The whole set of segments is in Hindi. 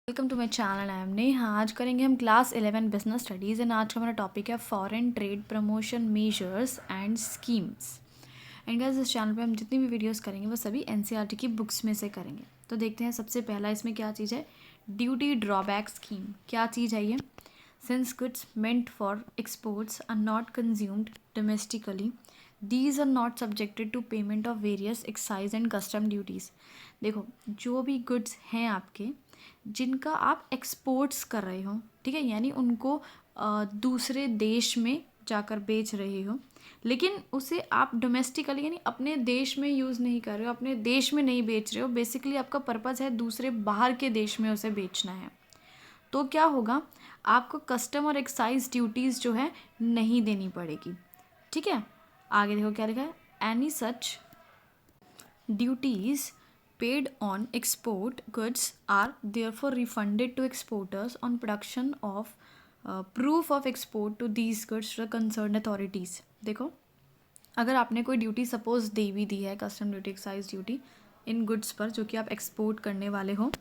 Welcome to my channel. I am Neha. आज करेंगे हम क्लास 11 बिजनेस स्टडीज़ एंड आज का हमारा टॉपिक है foreign trade promotion measures and schemes. And guys इस चैनल पे हम जितनी भी वीडियोस करेंगे वो सभी एनसीईआरटी की बुक्स में से करेंगे। तो देखते हैं सबसे पहला इसमें क्या चीज़ है। ड्यूटी ड्रॉबैक स्कीम क्या चीज़ है ये। Since goods meant for exports are not consumed domestically these are not subjected to payment of various excise and custom duties. देखो जो भी गुड्स हैं आपके जिनका आप एक्सपोर्ट्स कर रहे हो, ठीक है, यानी उनको दूसरे देश में जाकर बेच रहे हो, लेकिन उसे आप डोमेस्टिकली यानी अपने देश में यूज़ नहीं कर रहे हो, अपने देश में नहीं बेच रहे हो। बेसिकली आपका पर्पज़ है दूसरे बाहर के देश में उसे बेचना है। तो क्या होगा, आपको कस्टम और एक्साइज ड्यूटीज़ जो है नहीं देनी पड़ेगी। ठीक है, आगे देखो क्या लिखा है। Any such duties paid on export goods are therefore refunded to exporters on production of proof of export to these goods to the concerned authorities। देखो अगर आपने कोई ड्यूटी सपोज दे भी दी है, कस्टम ड्यूटी एक्साइज ड्यूटी इन गुड्स पर जो कि आप एक्सपोर्ट करने वाले हो,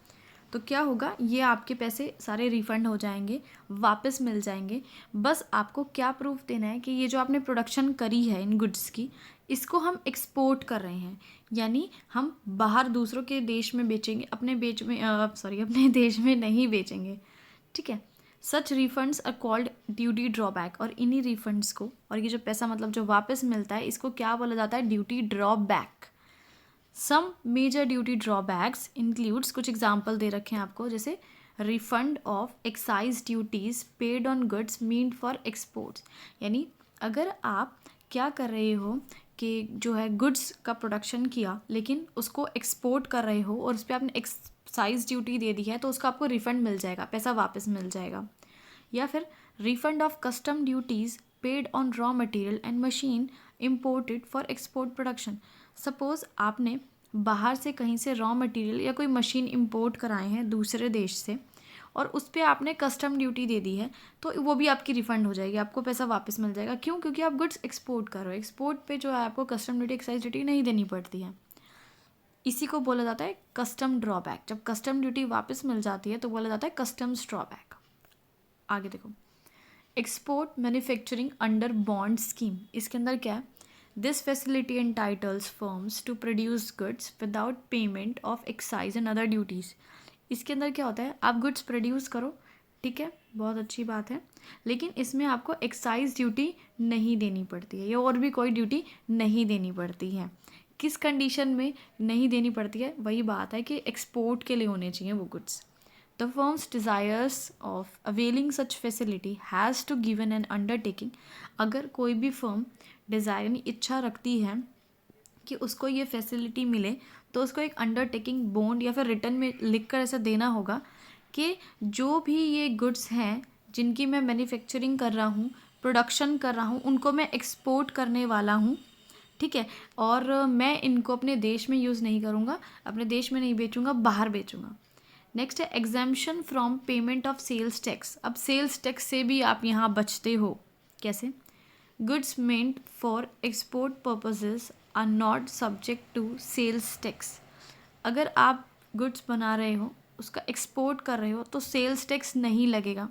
तो क्या होगा, ये आपके पैसे सारे रिफ़ंड हो जाएंगे, वापस मिल जाएंगे। बस आपको क्या प्रूफ देना है कि ये जो आपने प्रोडक्शन करी है इन गुड्स की, इसको हम एक्सपोर्ट कर रहे हैं, यानी हम बाहर दूसरों के देश में बेचेंगे, अपने देश में नहीं बेचेंगे। ठीक है, such refunds are called duty drawback. और इन्हीं रिफंड्स को, और ये जो पैसा मतलब जो वापस मिलता है, इसको क्या बोला जाता है, duty drawback. Some major duty drawbacks includes, कुछ एग्जाम्पल दे रखे हैं आपको, जैसे refund of excise duties paid on goods meant for exports. यानी अगर आप क्या कर रहे हो कि जो है गुड्स का प्रोडक्शन किया लेकिन उसको एक्सपोर्ट कर रहे हो और उस पर आपने एक्साइज ड्यूटी दे दी है, तो उसका आपको रिफ़ंड मिल जाएगा, पैसा वापस मिल जाएगा। या फिर refund of custom duties paid on raw material and machine imported for export production. Suppose आपने बाहर से कहीं से रॉ मटेरियल या कोई मशीन इम्पोर्ट कराए हैं दूसरे देश से और उस पर आपने कस्टम ड्यूटी दे दी है, तो वो भी आपकी रिफ़ंड हो जाएगी, आपको पैसा वापस मिल जाएगा। क्यों? क्योंकि आप गुड्स एक्सपोर्ट कर रहे हो। एक्सपोर्ट पे जो है आपको कस्टम ड्यूटी एक्साइज ड्यूटी नहीं देनी पड़ती है। इसी को बोला जाता है कस्टम ड्रॉबैक। जब कस्टम ड्यूटी वापस मिल जाती है तो बोला जाता है कस्टम्स ड्रॉबैक। आगे देखो, export manufacturing under bond scheme. इसके अंदर क्या है, this facility entitles firms to produce goods without payment of excise and other duties. इसके अंदर क्या होता है, आप गुड्स प्रोड्यूस करो, ठीक है, बहुत अच्छी बात है, लेकिन इसमें आपको एक्साइज ड्यूटी नहीं देनी पड़ती है या और भी कोई ड्यूटी नहीं देनी पड़ती है। किस कंडीशन में नहीं देनी पड़ती है, वही बात है कि एक्सपोर्ट के लिए होने चाहिए वो goods. The firm's desires of availing such facility has to given an undertaking। अगर कोई भी फर्म डिज़ायर यानी इच्छा रखती है कि उसको ये फैसिलिटी मिले, तो उसको एक अंडरटेकिंग बॉन्ड या फिर रिटर्न में लिख कर ऐसा देना होगा कि जो भी ये गुड्स हैं जिनकी मैं मैन्युफैक्चरिंग कर रहा हूँ, प्रोडक्शन कर रहा हूँ, उनको मैं एक्सपोर्ट करने वाला हूँ, ठीक है, और मैं इनको अपने देश में यूज़ नहीं करूँगा, अपने देश में नहीं बेचूँगा, बाहर बेचूँगा। नेक्स्ट है exemption from payment of sales tax. अब सेल्स टैक्स से भी आप यहाँ बचते हो। कैसे? Goods meant for export purposes are not subject to sales tax. अगर आप गुड्स बना रहे हो, उसका एक्सपोर्ट कर रहे हो, तो सेल्स टैक्स नहीं लगेगा।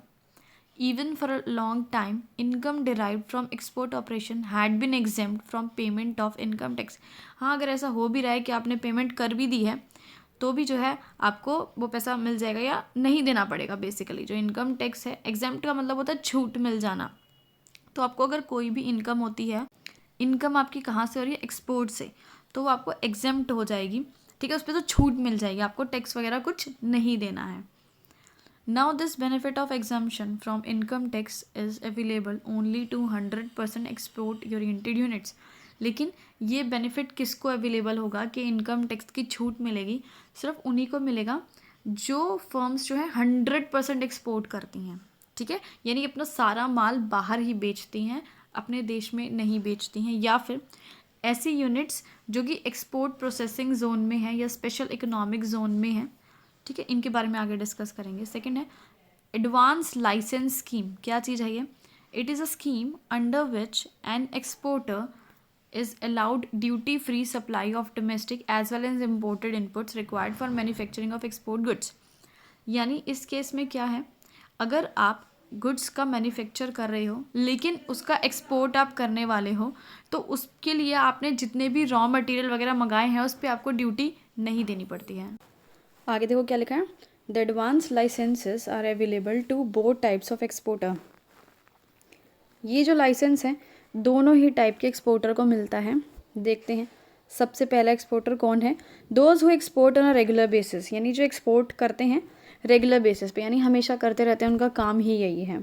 Even for a long time income derived from export operation had been exempt from payment of income tax. हाँ, अगर ऐसा हो भी रहा है कि आपने पेमेंट कर भी दी है, तो भी जो है आपको वो पैसा मिल जाएगा या नहीं देना पड़ेगा। बेसिकली जो इनकम टैक्स है, एग्जेम्प्ट का मतलब होता है छूट मिल जाना। तो आपको अगर कोई भी इनकम होती है, इनकम आपकी कहाँ से हो रही है, एक्सपोर्ट से, तो वो आपको एग्जेम्प्ट हो जाएगी, ठीक है, उस पर तो छूट मिल जाएगी, आपको टैक्स वगैरह कुछ नहीं देना है। Now this benefit of exemption from income tax is available only to 100% export oriented units. लेकिन ये बेनिफिट किसको अवेलेबल होगा कि इनकम टैक्स की छूट मिलेगी, सिर्फ उन्हीं को मिलेगा जो फर्म्स जो है 100% एक्सपोर्ट करती हैं, ठीक है, यानी अपना सारा माल बाहर ही बेचती हैं, अपने देश में नहीं बेचती हैं, या फिर ऐसी यूनिट्स जो कि एक्सपोर्ट प्रोसेसिंग जोन में है या स्पेशल इकोनॉमिक जोन में है, ठीक है, इनके बारे में आगे डिस्कस करेंगे। सेकंड है एडवांस लाइसेंस स्कीम। क्या चीज़ है ये? It is a scheme under which an exporter is allowed duty free supply of domestic as well as imported inputs required for manufacturing of export goods। यानी इस केस में क्या है, अगर आप गुड्स का मैन्युफैक्चर कर रहे हो लेकिन उसका एक्सपोर्ट आप करने वाले हो, तो उसके लिए आपने जितने भी रॉ मटेरियल वगैरह मंगाए हैं उस पर आपको ड्यूटी नहीं देनी पड़ती है। आगे देखो क्या लिखा है, the advance licences are available to both types of exporter. ये जो लाइसेंस है दोनों ही टाइप के एक्सपोर्टर को मिलता है। देखते हैं सबसे पहला एक्सपोर्टर कौन है, those who export on a regular basis, यानी जो एक्सपोर्ट करते हैं रेगुलर बेसिस पे, यानी हमेशा करते रहते हैं, उनका काम ही यही है।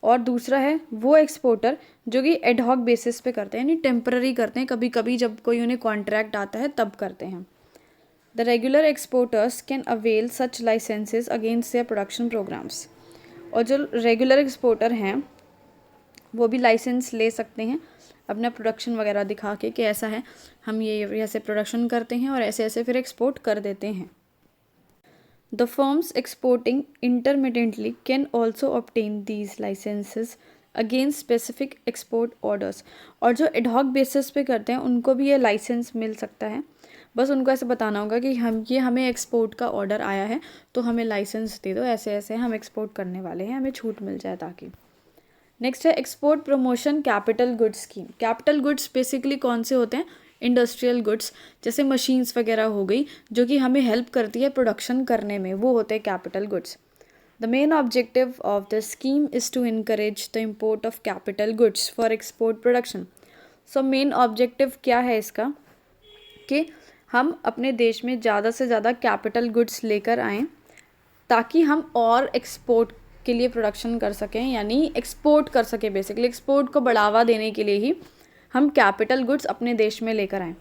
और दूसरा है वो एक्सपोर्टर जो कि एडहॉक बेसिस पे करते हैं, यानी टेम्पररी करते हैं, कभी कभी जब कोई उन्हें कॉन्ट्रैक्ट आता है तब करते हैं। The regular exporters can avail such licences against their production programmes. और जो रेगुलर एक्सपोर्टर हैं वो भी लाइसेंस ले सकते हैं अपना प्रोडक्शन वगैरह दिखा के कि ऐसा है, हम ये ऐसे प्रोडक्शन करते हैं और ऐसे ऐसे फिर एक्सपोर्ट कर देते हैं। The firms exporting intermittently can also obtain these licences against specific export orders. और जो एडहॉक बेसिस पे करते हैं उनको भी ये लाइसेंस मिल सकता है, बस उनको ऐसे बताना होगा कि हमें एक्सपोर्ट का ऑर्डर आया है तो हमें लाइसेंस दे दो, ऐसे ऐसे हम एक्सपोर्ट करने वाले हैं, हमें छूट मिल जाए ताकि। नेक्स्ट है export promotion capital goods scheme. Capital goods basically कौन से होते हैं, इंडस्ट्रियल गुड्स, जैसे मशीन्स वगैरह हो गई जो कि हमें हेल्प करती है प्रोडक्शन करने में, वो होते हैं capital goods. The main objective of the scheme is to encourage the import of capital goods for export production. So main objective क्या है इसका, कि हम अपने देश में ज़्यादा से ज़्यादा कैपिटल गुड्स लेकर आएँ ताकि हम और एक्सपोर्ट के लिए प्रोडक्शन कर सकें, यानी एक्सपोर्ट कर सकें। बेसिकली एक्सपोर्ट को बढ़ावा देने के लिए ही हम कैपिटल गुड्स अपने देश में लेकर आएँ।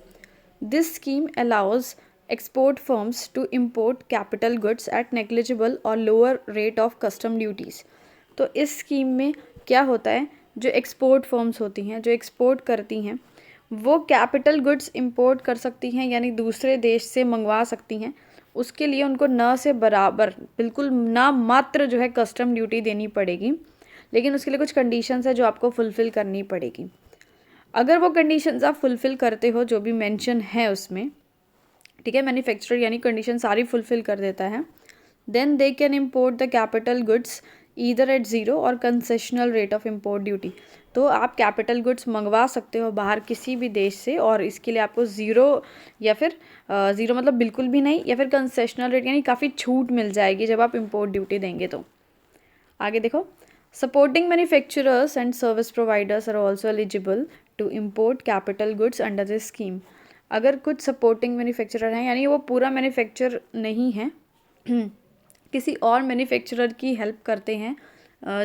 This scheme allows export firms to import capital goods at negligible or lower rate of custom duties. तो इस स्कीम में क्या होता है, जो एक्सपोर्ट फर्म्स होती हैं जो एक्सपोर्ट करती हैं वो कैपिटल गुड्स इंपोर्ट कर सकती हैं, यानी दूसरे देश से मंगवा सकती हैं। उसके लिए उनको न से बराबर बिल्कुल ना मात्र जो है कस्टम ड्यूटी देनी पड़ेगी, लेकिन उसके लिए कुछ कंडीशंस है जो आपको फुलफ़िल करनी पड़ेगी। अगर वो कंडीशंस आप फुलफ़िल करते हो जो भी मेंशन है उसमें, ठीक है, मैन्युफैक्चरर यानी कंडीशन सारी फुलफ़िल कर देता है, then they can import the capital goods either at zero or concessional rate of import duty. तो आप कैपिटल गुड्स मंगवा सकते हो बाहर किसी भी देश से, और इसके लिए आपको ज़ीरो या फिर ज़ीरो मतलब बिल्कुल भी नहीं, या फिर कंसेशनल रेट यानी काफ़ी छूट मिल जाएगी जब आप इम्पोर्ट ड्यूटी देंगे। तो आगे देखो, supporting manufacturers and service providers are also eligible to import capital goods under this scheme. अगर कुछ सपोर्टिंग मैन्युफैक्चरर हैं, यानी वो पूरा मैन्युफैक्चर नहीं है किसी और मैन्युफैक्चरर की हेल्प करते हैं,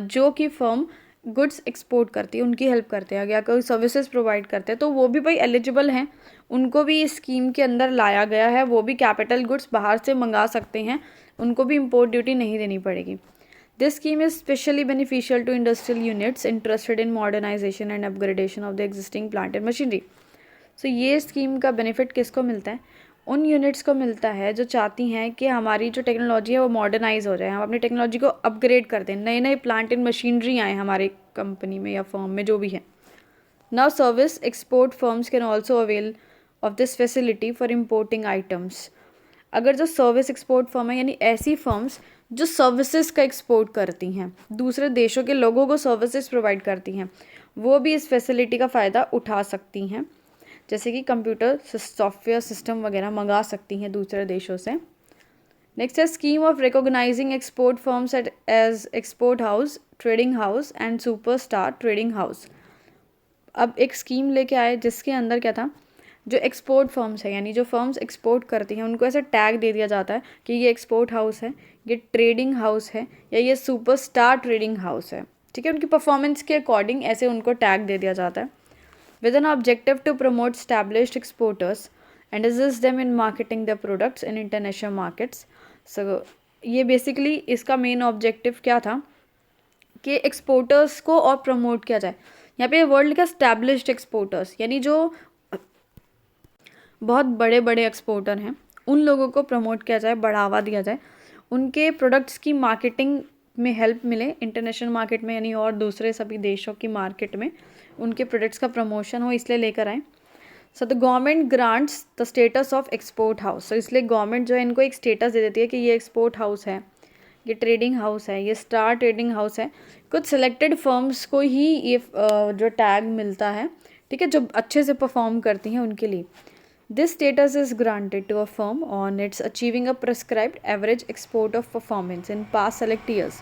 जो कि फर्म गुड्स एक्सपोर्ट करती है उनकी हेल्प करते हैं, या कोई सर्विसेज प्रोवाइड करते हैं, तो वो भी भाई एलिजिबल हैं, उनको भी इस स्कीम के अंदर लाया गया है। वो भी कैपिटल गुड्स बाहर से मंगा सकते हैं, उनको भी इम्पोर्ट ड्यूटी नहीं देनी पड़ेगी। This scheme is specially beneficial to industrial units interested in modernisation and upgradation of the existing plant and machinery. So ये स्कीम का बेनिफिट किसको मिलता है, उन यूनिट्स को मिलता है जो चाहती हैं कि हमारी जो टेक्नोलॉजी है वो मॉडर्नाइज हो जाए, हम अपनी टेक्नोलॉजी को अपग्रेड कर दें, नए नए प्लांट एंड मशीनरी आए हमारे कंपनी में या फर्म में जो भी है। Now service export firms can also avail of this facility for importing items. अगर जो सर्विस एक्सपोर्ट फर्म है, यानी ऐसी फर्म्स जो सर्विसेज का एक्सपोर्ट करती हैं, दूसरे देशों के लोगों को सर्विसेज प्रोवाइड करती हैं, वो भी इस फैसिलिटी का फ़ायदा उठा सकती हैं, जैसे कि कंप्यूटर सॉफ्टवेयर सिस्टम वगैरह मंगा सकती हैं दूसरे देशों से। नेक्स्ट है scheme of recognising export firms as export house, trading house and superstar trading house. अब एक स्कीम लेके आए जिसके अंदर क्या था, जो एक्सपोर्ट फर्म्स है यानी जो फर्म्स एक्सपोर्ट करती हैं उनको ऐसे टैग दे दिया जाता है कि ये एक्सपोर्ट हाउस है, ये ट्रेडिंग हाउस है, या ये सुपरस्टार ट्रेडिंग हाउस है। ठीक है, उनकी परफॉर्मेंस के अकॉर्डिंग ऐसे उनको टैग दे दिया जाता है, with an objective to promote established exporters and assist them in marketing their products in international markets. So ये बेसिकली इसका मेन ऑब्जेक्टिव क्या था कि एक्सपोर्टर्स को और प्रमोट किया जाए। यहाँ पे वर्ल्ड का एस्टैब्लिश्ड एक्सपोर्टर्स यानी जो बहुत बड़े बड़े एक्सपोर्टर हैं उन लोगों को प्रमोट किया जाए, बढ़ावा दिया जाए, उनके प्रोडक्ट्स की मार्केटिंग में हेल्प मिले इंटरनेशनल मार्केट में, यानी और दूसरे सभी देशों की मार्केट में उनके प्रोडक्ट्स का प्रमोशन हो, इसलिए लेकर आए। So the government grants the status of export house. So इसलिए गवर्नमेंट जो है इनको एक स्टेटस दे देती है कि ये एक्सपोर्ट हाउस है, ये ट्रेडिंग हाउस है, ये स्टार ट्रेडिंग हाउस है। कुछ सिलेक्टेड फर्म्स को ही ये जो टैग मिलता है, ठीक है, जो अच्छे से परफॉर्म करती हैं उनके लिए। This status is granted to a firm on its achieving a prescribed average export of performance in past select years.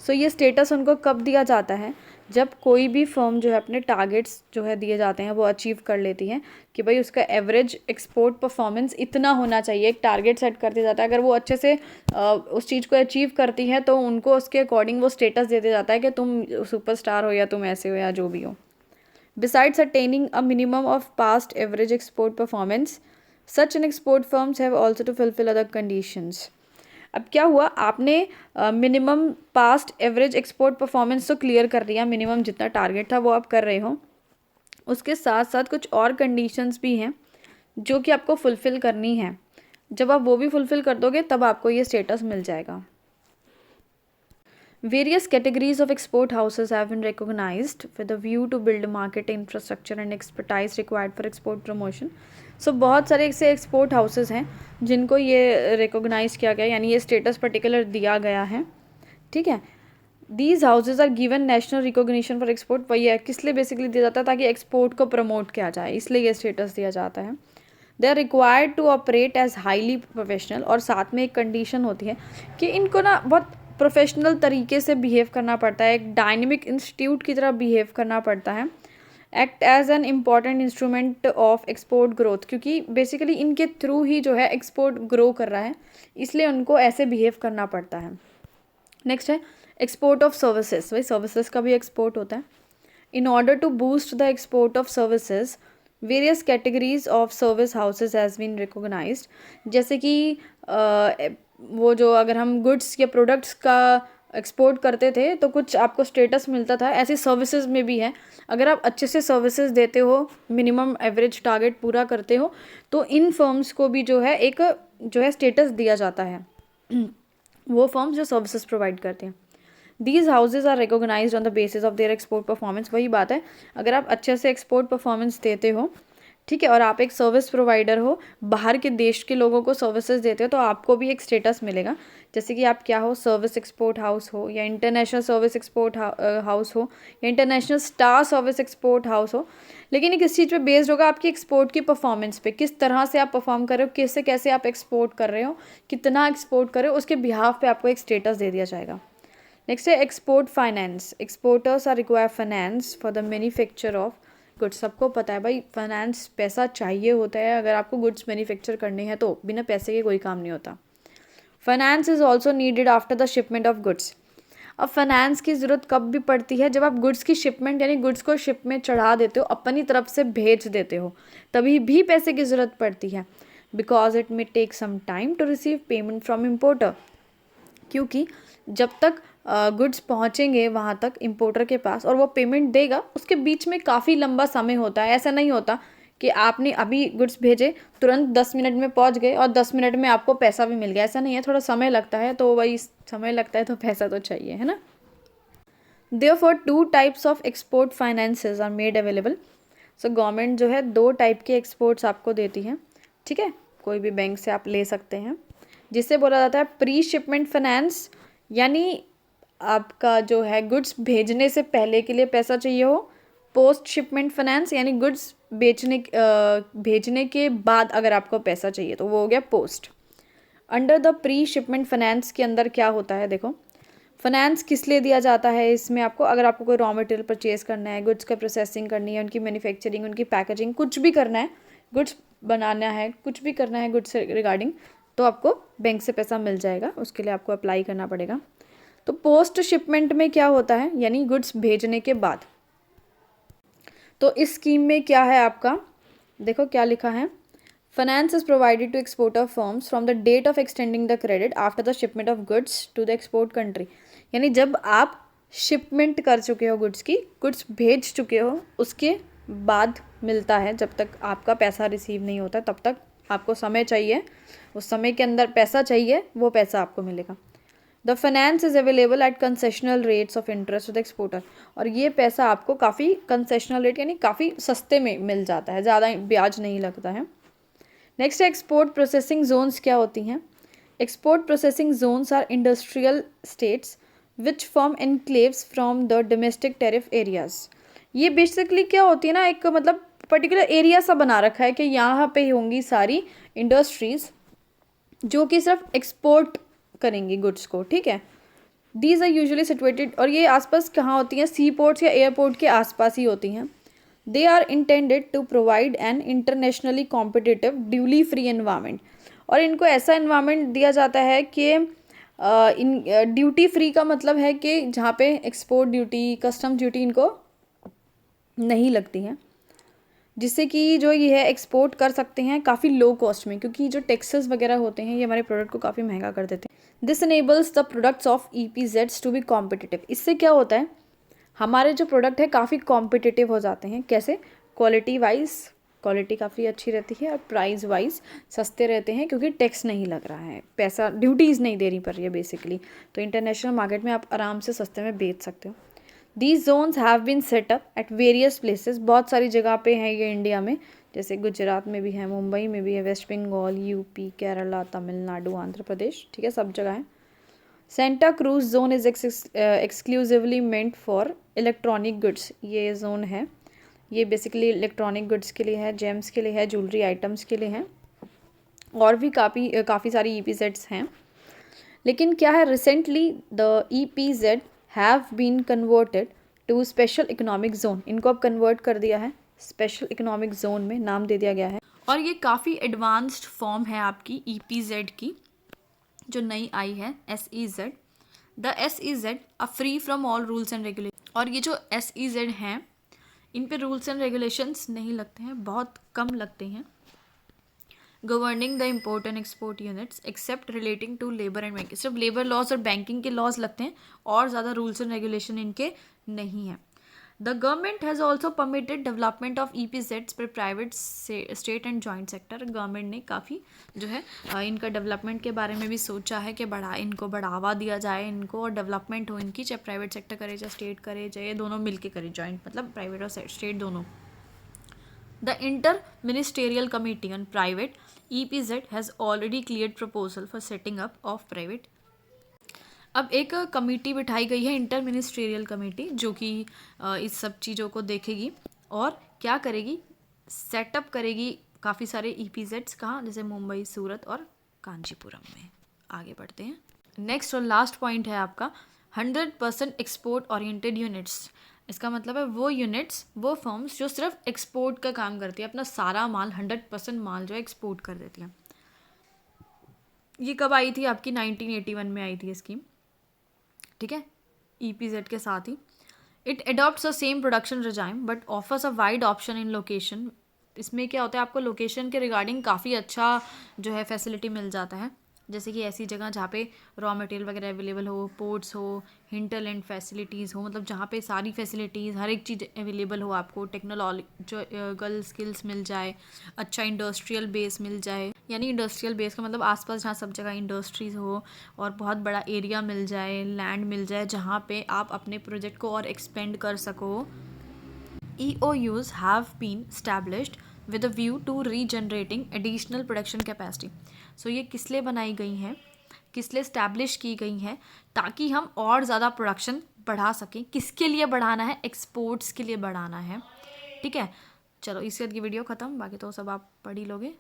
So ये स्टेटस उनको कब दिया जाता है, जब कोई भी फर्म जो है अपने टारगेट्स जो है दिए जाते हैं वो अचीव कर लेती है, कि भाई उसका एवरेज एक्सपोर्ट परफॉर्मेंस इतना होना चाहिए, एक टारगेट सेट कर दिया जाता है। अगर वो अच्छे से उस चीज़ को अचीव करती है तो उनको उसके अकॉर्डिंग वो स्टेटस दे दिया जाता है कि तुम सुपरस्टार हो या तुम ऐसे हो या जो भी हो। Besides attaining a minimum of past average export performance, such an export firms have also to fulfill other conditions. अब क्या हुआ, आपने minimum past average export performance तो क्लियर कर लिया, मिनिमम जितना टारगेट था वो आप कर रहे हो, उसके साथ साथ कुछ और कंडीशंस भी हैं जो कि आपको फुलफ़िल करनी है। जब आप वो भी फुलफ़िल कर दोगे तब आपको ये स्टेटस मिल जाएगा। Various categories of export houses have been recognized with a view to build market infrastructure and expertise required for export promotion. So बहुत सारे ऐसे एक्सपोर्ट हाउसेस हैं जिनको ये रिकॉग्नाइज किया गया, यानी ये स्टेटस पर्टिकुलर दिया गया है, ठीक है। These houses are given national recognition for export. वही है, किस लिए बेसिकली दिया जाता है, ताकि एक्सपोर्ट को प्रमोट किया जाए, इसलिए ये स्टेटस दिया जाता है। They are required to operate as highly professional, और साथ में एक कंडीशन होती है कि इनको ना बहुत प्रोफेशनल तरीके से बिहेव करना पड़ता है, एक डायनेमिक इंस्टीट्यूट की तरह बिहेव करना पड़ता है। Act as an important instrument of export growth, क्योंकि बेसिकली इनके थ्रू ही जो है एक्सपोर्ट ग्रो कर रहा है, इसलिए उनको ऐसे बिहेव करना पड़ता है। नेक्स्ट है एक्सपोर्ट ऑफ सर्विसेज। भाई सर्विसेज का भी एक्सपोर्ट होता है। In order to boost the export of services, various categories of service houses has been recognised. जैसे कि वो जो अगर हम गुड्स या प्रोडक्ट्स का एक्सपोर्ट करते थे तो कुछ आपको स्टेटस मिलता था, ऐसी सर्विसेज में भी है। अगर आप अच्छे से सर्विसेज देते हो, मिनिमम एवरेज टारगेट पूरा करते हो, तो इन फर्म्स को भी जो है एक जो है स्टेटस दिया जाता है, वो फर्म्स जो सर्विसेज प्रोवाइड करते हैं। These houses are recognised on the basis of their export performance. वही बात है, अगर आप अच्छे से एक्सपोर्ट परफॉर्मेंस देते हो, ठीक है, और आप एक सर्विस प्रोवाइडर हो, बाहर के देश के लोगों को सर्विसेज देते हो, तो आपको भी एक स्टेटस मिलेगा। जैसे कि आप क्या हो, सर्विस एक्सपोर्ट हाउस हो, या इंटरनेशनल सर्विस एक्सपोर्ट हाउस हो, या international star service export house हो। लेकिन ये किस चीज़ पे बेस्ड होगा, आपकी एक्सपोर्ट की परफॉर्मेंस पे, किस तरह से आप परफॉर्म कर रहे हो, कैसे कैसे आप एक्सपोर्ट कर रहे हो, कितना एक्सपोर्ट कर रहे हो, उसके बिहाफ पे आपको एक स्टेटस दे दिया जाएगा। नेक्स्ट है export finance. Exporters are require finance for the manufacture of goods. सबको पता है भाई, फाइनेंस पैसा चाहिए होता है, अगर आपको गुड्स मैन्युफैक्चर करने हैं तो बिना पैसे के कोई काम नहीं होता। Finance is also needed after the shipment of goods. अब फाइनेंस की ज़रूरत कब भी पड़ती है, जब आप गुड्स की शिपमेंट यानी गुड्स को शिप में चढ़ा देते हो, अपनी तरफ से भेज देते हो, तभी भी पैसे की ज़रूरत पड़ती है। Because it may take some time to receive payment from importer. क्योंकि जब तक गुड्स पहुंचेंगे वहाँ तक इम्पोर्टर के पास और वो पेमेंट देगा, उसके बीच में काफ़ी लंबा समय होता है। ऐसा नहीं होता कि आपने अभी गुड्स भेजे, तुरंत 10 मिनट में पहुंच गए और 10 मिनट में आपको पैसा भी मिल गया, ऐसा नहीं है, थोड़ा समय लगता है। तो वही समय लगता है तो पैसा तो चाहिए, है ना। Therefore, 2 types of export finances are made available. So government जो है 2 टाइप के एक्सपोर्ट्स आपको देती है, ठीक है, कोई भी बैंक से आप ले सकते हैं, जिससे बोला जाता है प्री शिपमेंट फाइनेंस, यानी आपका जो है गुड्स भेजने से पहले के लिए पैसा चाहिए हो। पोस्ट शिपमेंट फाइनेंस, यानी गुड्स भेजने के बाद अगर आपको पैसा चाहिए तो वो हो गया post. Under the pre shipment finance के अंदर क्या होता है, देखो फाइनेंस किस लिए दिया जाता है, इसमें आपको अगर आपको कोई रॉ मटेरियल परचेज करना है, गुड्स का प्रोसेसिंग करनी है, उनकी मैन्युफैक्चरिंग, उनकी पैकेजिंग, कुछ भी करना है, गुड्स बनाना है, कुछ भी करना है गुड्स से रिगार्डिंग, तो आपको बैंक से पैसा मिल जाएगा, उसके लिए आपको अप्लाई करना पड़ेगा। तो पोस्ट शिपमेंट में क्या होता है, यानी गुड्स भेजने के बाद। तो इस स्कीम में क्या है आपका, देखो क्या लिखा है, finance is provided to exporter firms from the date of extending the credit after the shipment of goods to the export country. यानी जब आप शिपमेंट कर चुके हो गुड्स की, गुड्स भेज चुके हो, उसके बाद मिलता है। जब तक आपका पैसा रिसीव नहीं होता तब तक आपको समय चाहिए, उस समय के अंदर पैसा चाहिए, वो पैसा आपको मिलेगा। The finance is available at concessional rates of interest to the exporter. और ये पैसा आपको काफ़ी कंसेशनल रेट यानी काफ़ी सस्ते में मिल जाता है, ज़्यादा ब्याज नहीं लगता है। नेक्स्ट एक्सपोर्ट प्रोसेसिंग जोन्स क्या होती हैं, export processing zones are industrial states which form enclaves from the domestic tariff areas. ये बेसिकली क्या होती है ना, एक मतलब पर्टिकुलर एरिया सा बना रखा है कि यहाँ पे होंगी सारी इंडस्ट्रीज जो कि सिर्फ एक्सपोर्ट करेंगी गुड्स को, ठीक है। दीज आर यूजुअली सिचुएटेड, और ये आसपास कहाँ होती हैं, सी पोर्ट्स या एयरपोर्ट के आसपास ही होती हैं। They are intended to provide an internationally competitive duly free environment, और इनको ऐसा एनवायरनमेंट दिया जाता है कि इन ड्यूटी फ्री का मतलब है कि जहाँ पे एक्सपोर्ट ड्यूटी, कस्टम ड्यूटी इनको नहीं लगती हैं, जिससे कि जो ये है एक्सपोर्ट कर सकते हैं काफ़ी लो कॉस्ट में, क्योंकि जो टैक्सेस वगैरह होते हैं ये हमारे प्रोडक्ट को काफ़ी महंगा कर देते हैं। This enables the products of EPZs to be competitive. इससे क्या होता है, हमारे जो प्रोडक्ट है काफ़ी कॉम्पिटिटिव हो जाते हैं। कैसे? क्वालिटी वाइज, क्वालिटी काफ़ी अच्छी रहती है, और प्राइस वाइज सस्ते रहते हैं, क्योंकि टैक्स नहीं लग रहा है, पैसा ड्यूटीज़ नहीं देनी पड़ रही है बेसिकली। तो इंटरनेशनल मार्केट में आप आराम से सस्ते में बेच सकते हो। These zones have been set up at various places, बहुत सारी जगह पे हैं ये इंडिया में, जैसे गुजरात में भी है, मुंबई में भी है, वेस्ट बंगाल, यूपी, केरला, तमिलनाडु, आंध्र प्रदेश, ठीक है, सब जगह है। Santa cruise zone is exclusively meant for electronic goods. ये जोन है, ये बेसिकली इलेक्ट्रॉनिक गुड्स के लिए है, जेम्स के लिए है, ज्वेलरी आइटम्स के लिए है, और भी काफ़ी सारी EPZs हैं। लेकिन क्या है, recently the EPZ have been converted to special economic zone. इनको अब कन्वर्ट कर दिया है स्पेशल इकोनॉमिक जोन में, नाम दे दिया गया है। और ये काफ़ी एडवांस्ड फॉर्म है आपकी EPZ की, जो नई आई है, SEZ। The SEZ are free from all rules and regulation. और ये जो SEZ हैं, इन पे रूल्स एंड रेगुलेशंस नहीं लगते हैं, बहुत कम लगते हैं। Governing the import and export units except relating to labour and banking. सिर्फ लेबर लॉज और बैंकिंग के लॉज लगते हैं, और ज़्यादा रूल्स एंड रेगुलेशन इनके नहीं है। The government has also permitted development of EPZs पर private, state and joint sector. Government ने काफ़ी जो है इनका डेवलपमेंट के बारे में भी सोचा है कि इनको बढ़ावा दिया जाए इनको, और डेवलपमेंट हो इनकी, चाहे प्राइवेट सेक्टर करे, चाहे स्टेट करे, चाहे दोनों मिलके करे, जॉइंट मतलब प्राइवेट और स्टेट दोनों। The Inter-Ministerial Committee on Private EPZ has already cleared proposal for setting up of private। अब एक कमेटी बिठाई गई है, इंटर मिनिस्ट्रियल कमेटी, जो कि इस सब चीज़ों को देखेगी और क्या करेगी, सेटअप करेगी काफ़ी सारे EPZs। कहाँ? जैसे मुंबई, सूरत और कांचीपुरम में। आगे बढ़ते हैं। नेक्स्ट और लास्ट पॉइंट है आपका 100% एक्सपोर्ट ओरिएंटेड यूनिट्स। इसका मतलब है वो यूनिट्स, वो फर्म्स जो सिर्फ एक्सपोर्ट का काम करती है, अपना सारा माल 100% माल जो है एक्सपोर्ट कर देती है। ये कब आई थी आपकी? 1981 में आई थी ये स्कीम, ठीक है, EPZ के साथ ही। It adopts the same production regime but offers a wide option in location. इसमें क्या होता है, आपको लोकेशन के रिगार्डिंग काफ़ी अच्छा जो है फैसिलिटी मिल जाता है, जैसे कि ऐसी जगह जहाँ पे रॉ मटेरियल वगैरह अवेलेबल हो, पोर्ट्स हो, हिंटरलैंड फैसिलिटीज़ हो, मतलब जहाँ पे सारी फैसिलिटीज़, हर एक चीज़ अवेलेबल हो, आपको टेक्नोलॉजिकल स्किल्स मिल जाए, अच्छा इंडस्ट्रियल बेस मिल जाए। यानी इंडस्ट्रियल बेस का मतलब आसपास जहाँ सब जगह इंडस्ट्रीज़ हो, और बहुत बड़ा एरिया मिल जाए, लैंड मिल जाए, जहाँ पे आप अपने प्रोजेक्ट को और एक्सपेंड कर सको। EOUs have been established with a view to regenerating additional production capacity। सो ये किस लिए बनाई गई हैं, किस लिए इस्टेब्लिश की गई हैं? ताकि हम और ज़्यादा प्रोडक्शन बढ़ा सकें। किसके लिए बढ़ाना है? एक्सपोर्ट्स के लिए बढ़ाना है, ठीक है। चलो इसके बाद की वीडियो ख़त्म, बाकी तो सब आप पढ़ ही लोगे।